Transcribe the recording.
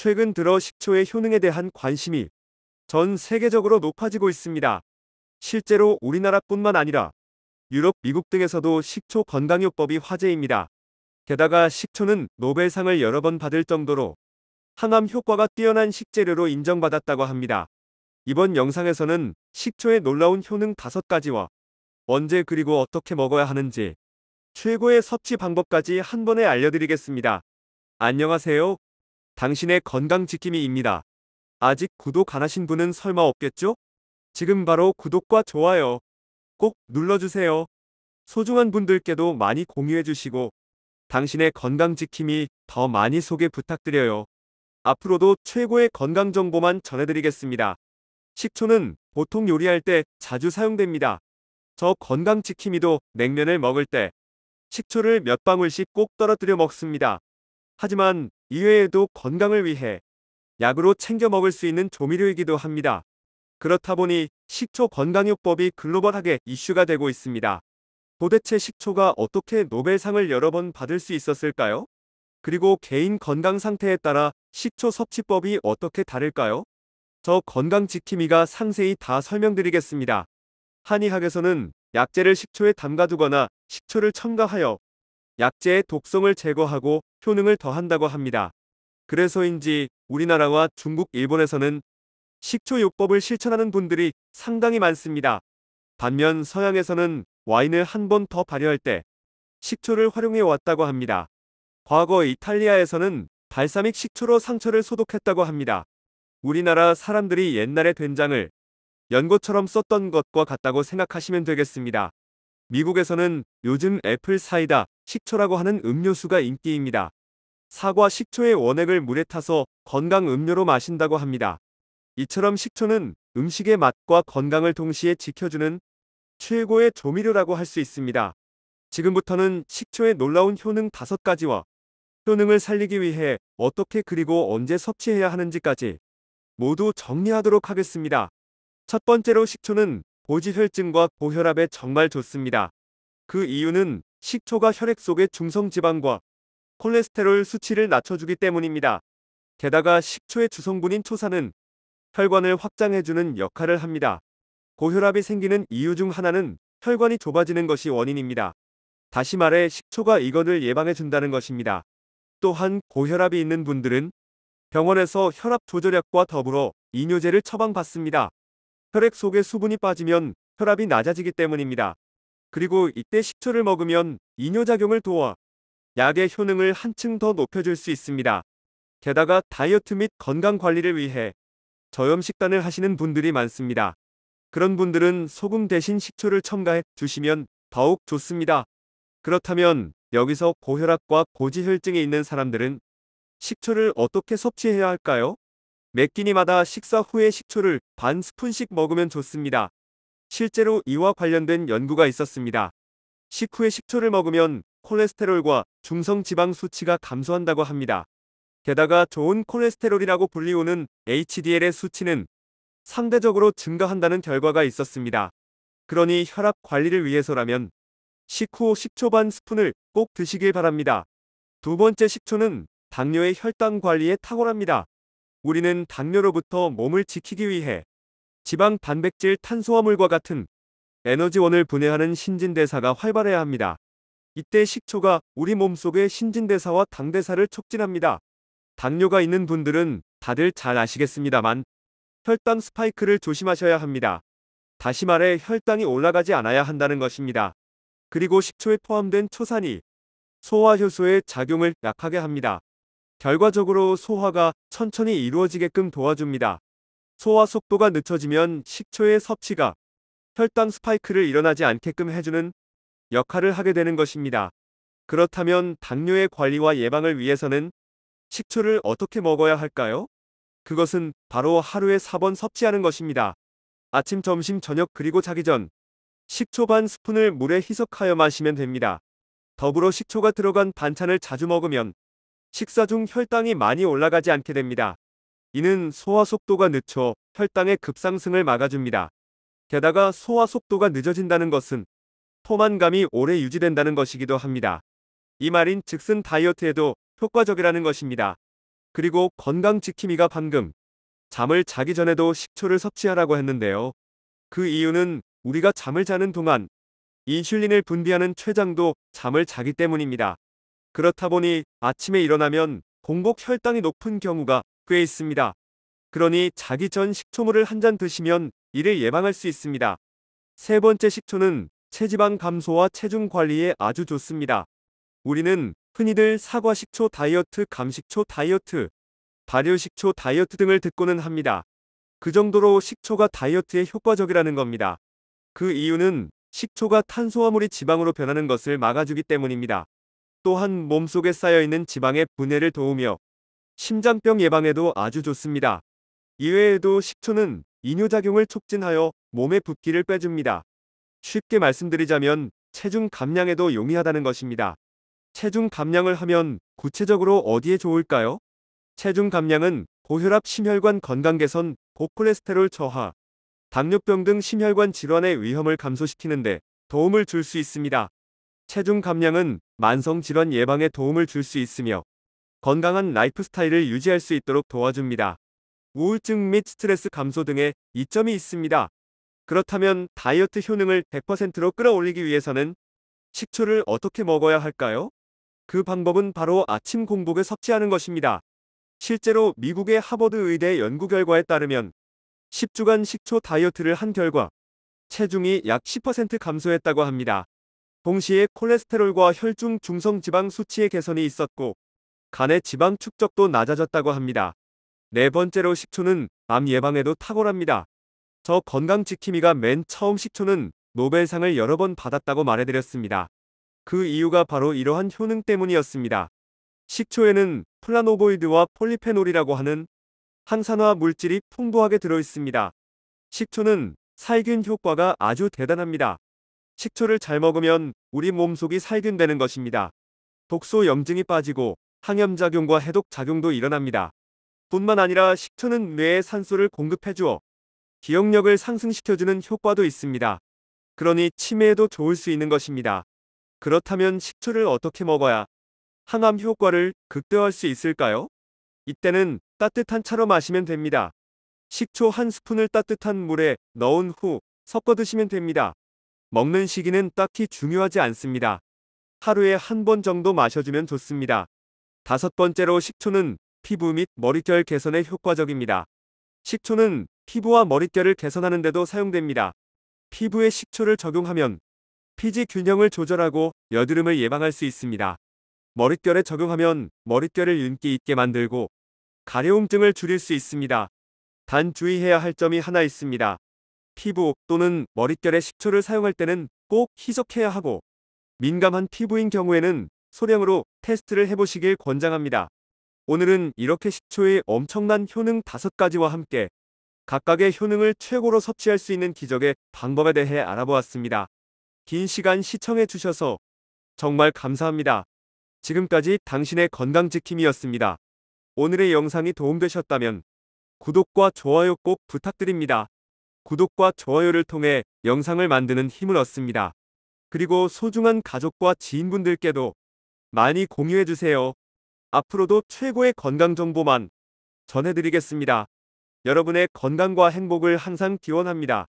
최근 들어 식초의 효능에 대한 관심이 전 세계적으로 높아지고 있습니다. 실제로 우리나라뿐만 아니라 유럽, 미국 등에서도 식초 건강요법이 화제입니다. 게다가 식초는 노벨상을 여러 번 받을 정도로 항암 효과가 뛰어난 식재료로 인정받았다고 합니다. 이번 영상에서는 식초의 놀라운 효능 5가지와 언제 그리고 어떻게 먹어야 하는지 최고의 섭취 방법까지 한 번에 알려드리겠습니다. 안녕하세요. 당신의 건강지킴이입니다. 아직 구독 안 하신 분은 설마 없겠죠? 지금 바로 구독과 좋아요 꼭 눌러주세요. 소중한 분들께도 많이 공유해주시고 당신의 건강지킴이 더 많이 소개 부탁드려요. 앞으로도 최고의 건강정보만 전해드리겠습니다. 식초는 보통 요리할 때 자주 사용됩니다. 저 건강지킴이도 냉면을 먹을 때 식초를 몇 방울씩 꼭 떨어뜨려 먹습니다. 하지만 이외에도 건강을 위해 약으로 챙겨 먹을 수 있는 조미료이기도 합니다. 그렇다 보니 식초 건강요법이 글로벌하게 이슈가 되고 있습니다. 도대체 식초가 어떻게 노벨상을 여러 번 받을 수 있었을까요? 그리고 개인 건강 상태에 따라 식초 섭취법이 어떻게 다를까요? 저 건강지킴이가 상세히 다 설명드리겠습니다. 한의학에서는 약재를 식초에 담가두거나 식초를 첨가하여 약재의 독성을 제거하고 효능을 더한다고 합니다. 그래서인지 우리나라와 중국, 일본에서는 식초요법을 실천하는 분들이 상당히 많습니다. 반면 서양에서는 와인을 한 번 더 발효할 때 식초를 활용해 왔다고 합니다. 과거 이탈리아에서는 발사믹 식초로 상처를 소독했다고 합니다. 우리나라 사람들이 옛날에 된장을 연고처럼 썼던 것과 같다고 생각하시면 되겠습니다. 미국에서는 요즘 애플 사이다 식초라고 하는 음료수가 인기입니다. 사과 식초의 원액을 물에 타서 건강 음료로 마신다고 합니다. 이처럼 식초는 음식의 맛과 건강을 동시에 지켜주는 최고의 조미료라고 할 수 있습니다. 지금부터는 식초의 놀라운 효능 5가지와 효능을 살리기 위해 어떻게 그리고 언제 섭취해야 하는지까지 모두 정리하도록 하겠습니다. 첫 번째로 식초는 고지혈증과 고혈압에 정말 좋습니다. 그 이유는 식초가 혈액 속의 중성지방과 콜레스테롤 수치를 낮춰주기 때문입니다. 게다가 식초의 주성분인 초산은 혈관을 확장해주는 역할을 합니다. 고혈압이 생기는 이유 중 하나는 혈관이 좁아지는 것이 원인입니다. 다시 말해 식초가 이것을 예방해준다는 것입니다. 또한 고혈압이 있는 분들은 병원에서 혈압 조절약과 더불어 이뇨제를 처방받습니다. 혈액 속에 수분이 빠지면 혈압이 낮아지기 때문입니다. 그리고 이때 식초를 먹으면 이뇨작용을 도와 약의 효능을 한층 더 높여줄 수 있습니다. 게다가 다이어트 및 건강관리를 위해 저염식단을 하시는 분들이 많습니다. 그런 분들은 소금 대신 식초를 첨가해 주시면 더욱 좋습니다. 그렇다면 여기서 고혈압과 고지혈증이 있는 사람들은 식초를 어떻게 섭취해야 할까요? 매 끼니마다 식사 후에 식초를 반 스푼씩 먹으면 좋습니다. 실제로 이와 관련된 연구가 있었습니다. 식후에 식초를 먹으면 콜레스테롤과 중성지방 수치가 감소한다고 합니다. 게다가 좋은 콜레스테롤이라고 불리우는 HDL의 수치는 상대적으로 증가한다는 결과가 있었습니다. 그러니 혈압 관리를 위해서라면 식후 식초 반 스푼을 꼭 드시길 바랍니다. 두 번째, 식초는 당뇨의 혈당 관리에 탁월합니다. 우리는 당뇨로부터 몸을 지키기 위해 지방, 단백질, 탄수화물과 같은 에너지원을 분해하는 신진대사가 활발해야 합니다. 이때 식초가 우리 몸속의 신진대사와 당대사를 촉진합니다. 당뇨가 있는 분들은 다들 잘 아시겠습니다만 혈당 스파이크를 조심하셔야 합니다. 다시 말해 혈당이 올라가지 않아야 한다는 것입니다. 그리고 식초에 포함된 초산이 소화효소의 작용을 약하게 합니다. 결과적으로 소화가 천천히 이루어지게끔 도와줍니다. 소화 속도가 늦춰지면 식초의 섭취가 혈당 스파이크를 일어나지 않게끔 해주는 역할을 하게 되는 것입니다. 그렇다면 당뇨의 관리와 예방을 위해서는 식초를 어떻게 먹어야 할까요? 그것은 바로 하루에 4번 섭취하는 것입니다. 아침, 점심, 저녁 그리고 자기 전 식초 반 스푼을 물에 희석하여 마시면 됩니다. 더불어 식초가 들어간 반찬을 자주 먹으면 식사 중 혈당이 많이 올라가지 않게 됩니다. 이는 소화 속도가 늦춰 혈당의 급상승을 막아줍니다. 게다가 소화 속도가 늦어진다는 것은 포만감이 오래 유지된다는 것이기도 합니다. 이 말인 즉슨 다이어트에도 효과적이라는 것입니다. 그리고 건강지킴이가 방금 잠을 자기 전에도 식초를 섭취하라고 했는데요. 그 이유는 우리가 잠을 자는 동안 인슐린을 분비하는 췌장도 잠을 자기 때문입니다. 그렇다 보니 아침에 일어나면 공복 혈당이 높은 경우가 꽤 있습니다. 그러니 자기 전 식초물을 한 잔 드시면 이를 예방할 수 있습니다. 세 번째, 식초는 체지방 감소와 체중 관리에 아주 좋습니다. 우리는 흔히들 사과식초 다이어트, 감식초 다이어트, 발효식초 다이어트 등을 듣고는 합니다. 그 정도로 식초가 다이어트에 효과적이라는 겁니다. 그 이유는 식초가 탄수화물이 지방으로 변하는 것을 막아주기 때문입니다. 또한 몸속에 쌓여있는 지방의 분해를 도우며 심장병 예방에도 아주 좋습니다. 이외에도 식초는 이뇨작용을 촉진하여 몸의 붓기를 빼줍니다. 쉽게 말씀드리자면 체중 감량에도 용이하다는 것입니다. 체중 감량을 하면 구체적으로 어디에 좋을까요? 체중 감량은 고혈압, 심혈관 건강 개선, 고콜레스테롤 저하, 당뇨병 등 심혈관 질환의 위험을 감소시키는데 도움을 줄 수 있습니다. 체중 감량은 만성 질환 예방에 도움을 줄 수 있으며 건강한 라이프 스타일을 유지할 수 있도록 도와줍니다. 우울증 및 스트레스 감소 등의 이점이 있습니다. 그렇다면 다이어트 효능을 100%로 끌어올리기 위해서는 식초를 어떻게 먹어야 할까요? 그 방법은 바로 아침 공복에 섭취하는 것입니다. 실제로 미국의 하버드 의대 연구 결과에 따르면 10주간 식초 다이어트를 한 결과 체중이 약 10% 감소했다고 합니다. 동시에 콜레스테롤과 혈중 중성지방 수치의 개선이 있었고 간의 지방 축적도 낮아졌다고 합니다. 네 번째로, 식초는 암 예방에도 탁월합니다. 저 건강지킴이가 맨 처음 식초는 노벨상을 여러 번 받았다고 말해드렸습니다. 그 이유가 바로 이러한 효능 때문이었습니다. 식초에는 플라노보이드와 폴리페놀이라고 하는 항산화 물질이 풍부하게 들어있습니다. 식초는 살균 효과가 아주 대단합니다. 식초를 잘 먹으면 우리 몸속이 살균되는 것입니다. 독소 염증이 빠지고 항염작용과 해독작용도 일어납니다. 뿐만 아니라 식초는 뇌에 산소를 공급해주어 기억력을 상승시켜주는 효과도 있습니다. 그러니 치매에도 좋을 수 있는 것입니다. 그렇다면 식초를 어떻게 먹어야 항암 효과를 극대화할 수 있을까요? 이때는 따뜻한 차로 마시면 됩니다. 식초 한 스푼을 따뜻한 물에 넣은 후 섞어 드시면 됩니다. 먹는 시기는 딱히 중요하지 않습니다. 하루에 한 번 정도 마셔주면 좋습니다. 다섯 번째로, 식초는 피부 및 머릿결 개선에 효과적입니다. 식초는 피부와 머릿결을 개선하는 데도 사용됩니다. 피부에 식초를 적용하면 피지 균형을 조절하고 여드름을 예방할 수 있습니다. 머릿결에 적용하면 머릿결을 윤기 있게 만들고 가려움증을 줄일 수 있습니다. 단 주의해야 할 점이 하나 있습니다. 피부 또는 머릿결에 식초를 사용할 때는 꼭 희석해야 하고 민감한 피부인 경우에는 소량으로 테스트를 해보시길 권장합니다. 오늘은 이렇게 식초의 엄청난 효능 5가지와 함께 각각의 효능을 최고로 섭취할 수 있는 기적의 방법에 대해 알아보았습니다. 긴 시간 시청해 주셔서 정말 감사합니다. 지금까지 당신의 건강지킴이였습니다. 오늘의 영상이 도움되셨다면 구독과 좋아요 꼭 부탁드립니다. 구독과 좋아요를 통해 영상을 만드는 힘을 얻습니다. 그리고 소중한 가족과 지인분들께도 많이 공유해주세요. 앞으로도 최고의 건강 정보만 전해드리겠습니다. 여러분의 건강과 행복을 항상 기원합니다.